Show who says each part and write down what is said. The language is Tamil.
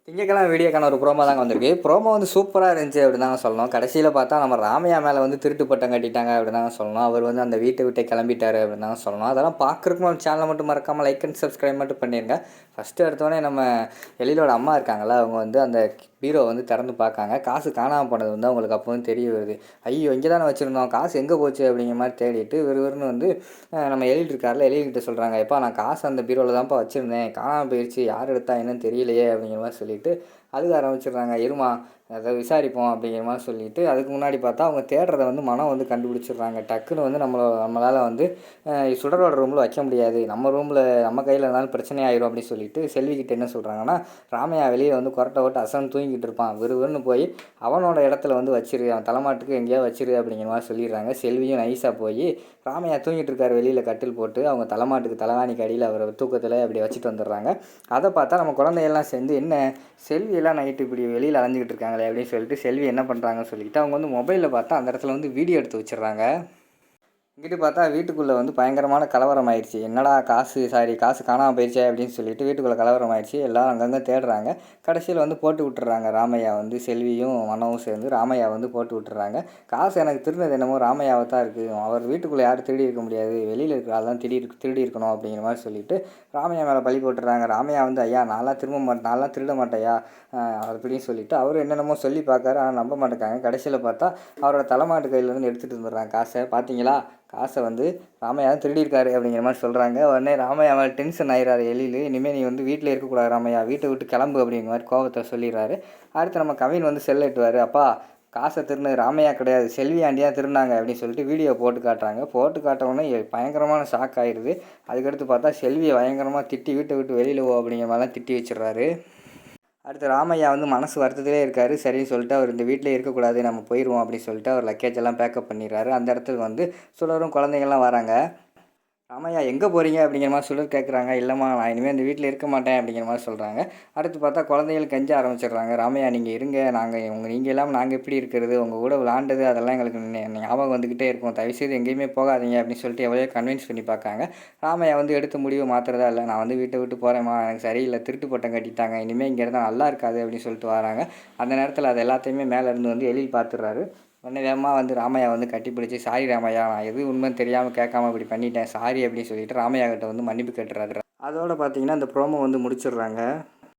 Speaker 1: திங்கட்கிழமை வீடியோக்கான ஒரு ப்ரோமோ தாங்க வந்திருக்கு. ப்ரோமோ வந்து சூப்பராக இருந்துச்சு அப்படின்னு தாங்க சொல்லணும். கடைசியில் பார்த்தா நம்ம ராமையா மேலே வந்து திருட்டு பட்டம் கட்டிட்டாங்க அப்படின்னு தாங்க சொல்லணும். அவர் வந்து அந்த வீட்டை விட்டே கிளம்பிட்டாரு அப்படின்னு தாங்க சொல்லணும். அதெல்லாம் பார்க்குறதுக்கு நம்ம சேனலை மட்டும் மறக்காமல் லைக் அண்ட் சப்ஸ்கிரைப் மட்டும் பண்ணிடுங்க. ஃபஸ்ட்டு எடுத்தோடனே நம்ம எழிலோட அம்மா இருக்காங்களா, அவங்க வந்து அந்த பீரோ வந்து திறந்து பார்க்காங்க. காசு காணாமல் போனது வந்து அவங்களுக்கு அப்போ வந்து தெரிய வருது. ஐயோ இங்கே தானே வச்சுருந்தோம், காசு எங்கே போச்சு அப்படிங்கிற மாதிரி தேடிட்டு வெறுவருன்னு வந்து நம்ம எழில் இருக்கார்ல, எழில்கிட்ட சொல்கிறாங்க, எப்பா நான் காசு அந்த பீரோவில் தான்ப்பா வச்சுருந்தேன், காணாமல் போயிடுச்சு, யார் எடுத்தா என்னன்னு தெரியலையே அப்படிங்கிற மாதிரி சொல்லிட்டு அழுக ஆரம்பிச்சிடுறாங்க. இருமா அதை விசாரிப்போம் அப்படிங்கிற மாதிரி சொல்லிவிட்டு அதுக்கு முன்னாடி பார்த்தா அவங்க தேடுறத வந்து மனம் வந்து கண்டுபிடிச்சிடுறாங்க. டக்குன்னு வந்து நம்மளால் வந்து சுடரோட ரூமில் வைக்க முடியாது, நம்ம ரூமில் நம்ம கையில் இருந்தாலும் பிரச்சனை ஆயிரும் அப்படின்னு சொல்லிட்டு செல்விக்கிட்ட என்ன சொல்கிறாங்கன்னா, ராமையா வெளியே வந்து கொரட்டை ஓட்டு அசன் தூங்கிட்டு இருப்பான், விறுவிறுன்னு போய் அவனோட இடத்துல வந்து வச்சிரு, அவன் தலைமாட்டுக்கு எங்கேயாவது வச்சிரு அப்படிங்கிற மாதிரி சொல்லிடுறாங்க. செல்வியும் நைஸாக போய் ராமையா தூங்கிட்டு இருக்கார் வெளியில் கட்டில் போட்டு, அவங்க தலைமாட்டுக்கு தலைவாணிக்கு அடியில் அவர் தூக்கத்தில் அப்படி வச்சுட்டு வந்துடுறாங்க. அதை பார்த்தா நம்ம குழந்தையெல்லாம் சேர்ந்து என்ன செல்வியெல்லாம் நைட்டு இப்படி வெளியில் அலைஞ்சிக்கிட்டு இருக்காங்களே அப்படின்னு சொல்லிட்டு செல்வி என்ன பண்ணுறாங்கன்னு சொல்லிட்டு அவங்க வந்து மொபைலில் பார்த்தா அந்த இடத்துல வந்து வீடியோ எடுத்து வச்சிடுறாங்க. இங்கிட்டு பார்த்தா வீட்டுக்குள்ளே வந்து பயங்கரமான கலவரம் ஆயிடுச்சு. என்னடா காசு காணாமல் போயிடுச்சே அப்படின்னு சொல்லிட்டு வீட்டுக்குள்ளே கலவரம் ஆயிடுச்சு. எல்லோரும் அங்கங்கே தேடுறாங்க. கடைசியில் வந்து போட்டு விட்டுறாங்க. ராமையா வந்து செல்வியும் மனவும் சேர்ந்து ராமையா வந்து போட்டு விட்டுறாங்க. காசு எனக்கு திருடினது என்னமோ ராமையாவை தான் இருக்குது, அவர் வீட்டுக்குள்ளே யாரும் திருடி இருக்க முடியாது, வெளியில் இருக்கிற ஆள் தான் திருடி இருக்கணும் அப்படிங்கிற மாதிரி சொல்லிட்டு ராமையா மேலே பழி போட்டுறாங்க. ராமையா வந்து ஐயா நான்லாம் திருட மாட்டேயா அப்படின்னு சொல்லிட்டு அவர் என்னென்னமோ சொல்லி பார்க்காரு. ஆனால் நம்ப மாட்டேங்காங்க. கடைசியில் பார்த்தா அவரோட தலைமாட்டு கையிலேருந்து எடுத்துகிட்டு வந்துடுறாங்க காசை. பார்த்தீங்களா, காசை வந்து ராமையா தான் திருடியிருக்காரு அப்படிங்கிற மாதிரி சொல்கிறாங்க. உடனே ராமையா மேலே டென்ஷன் ஆயிடுறாரு எழில். இனிமேல் நீ வந்து வீட்டில் இருக்கக்கூடாது ராமையா, வீட்டை விட்டு கிளம்பு அப்படிங்கிற மாதிரி கோபத்தை சொல்லிடுறாரு. அடுத்து நம்ம கவின் வந்து செல் எட்டுவார். அப்பா காசை திருநது ராமையா கிடையாது, செல்வி ஆண்டியாக திருநாங்க அப்படின்னு சொல்லிட்டு வீடியோ போட்டு காட்டுறாங்க. போட்டு காட்டவுடனே பயங்கரமான ஷாக் ஆயிடுது. அதுக்கடுத்து பார்த்தா செல்வியை பயங்கரமாக திட்டி வீட்டை விட்டு வெளியில் அப்படிங்கிற மாதிரிலாம் திட்டி வச்சிடுறாரு. அடுத்து ராமையா வந்து மனசு வருத்தத்திலே இருக்கார். சரின்னு சொல்லிட்டு அவர் இந்த வீட்டிலே இருக்கக்கூடாது, நம்ம போயிடுவோம் அப்படின்னு சொல்லிட்டு அவர் லக்கேஜ் எல்லாம் பேக்கப் பண்ணிடுறாரு. அந்த இடத்துக்கு வந்து சுடரும் குழந்தைங்கள்லாம் வராங்க. ராமையா எங்கே போகிறீங்க அப்படிங்கிற மாதிரி சுடர் கேட்குறாங்க. இல்லைம்மா நான் இனிமேல் இந்த வீட்டில் இருக்க மாட்டேன் அப்படிங்கிற மாதிரி சொல்கிறாங்க. அடுத்து பார்த்தா குழந்தைகள் கெஞ்ச ஆரம்பிச்சிடுறாங்க. ராமையா நீங்கள் இருங்க, நீங்கள் இல்லாமல் நாங்கள் எப்படி இருக்கிறது, உங்கள் கூட விளாண்டது அதெல்லாம் எங்களுக்கு ஞாபகம் வந்துக்கிட்டே இருக்கும், தயவுசெய்து எங்கேயுமே போகாதீங்க அப்படின்னு சொல்லிட்டு எவ்வளோ கன்வின்ஸ் பண்ணி பார்க்காங்க. ராமையா வந்து எடுத்த முடிவு மாத்திரதா இல்லை, நான் வந்து வீட்டை விட்டு போகிறேம்மா, எனக்கு சரியில்லை, திருட்டு பட்டம் கட்டிட்டாங்க, இனிமேல் இங்கே இருந்தால் நல்லா இருக்காது அப்படின்னு சொல்லிட்டு வராங்க. அந்த நேரத்தில் அது எல்லாத்தையுமே மேலேருந்து வந்து எழில் பார்த்துடுறாரு. உடனே வேகமாக வந்து ராமையா வந்து கட்டிப்பிடிச்சி, சாரி ராமையா, நான் எது உண்மைன்னு தெரியாமல் கேட்காம இப்படி பண்ணிட்டேன், சாரி அப்படின்னு சொல்லிட்டு ராமையா கிட்ட வந்து மன்னிப்பு கேட்டுறாரு. அதோடு பார்த்தீங்கன்னா இந்த ப்ரோமோ வந்து முடிச்சிடுறாங்க.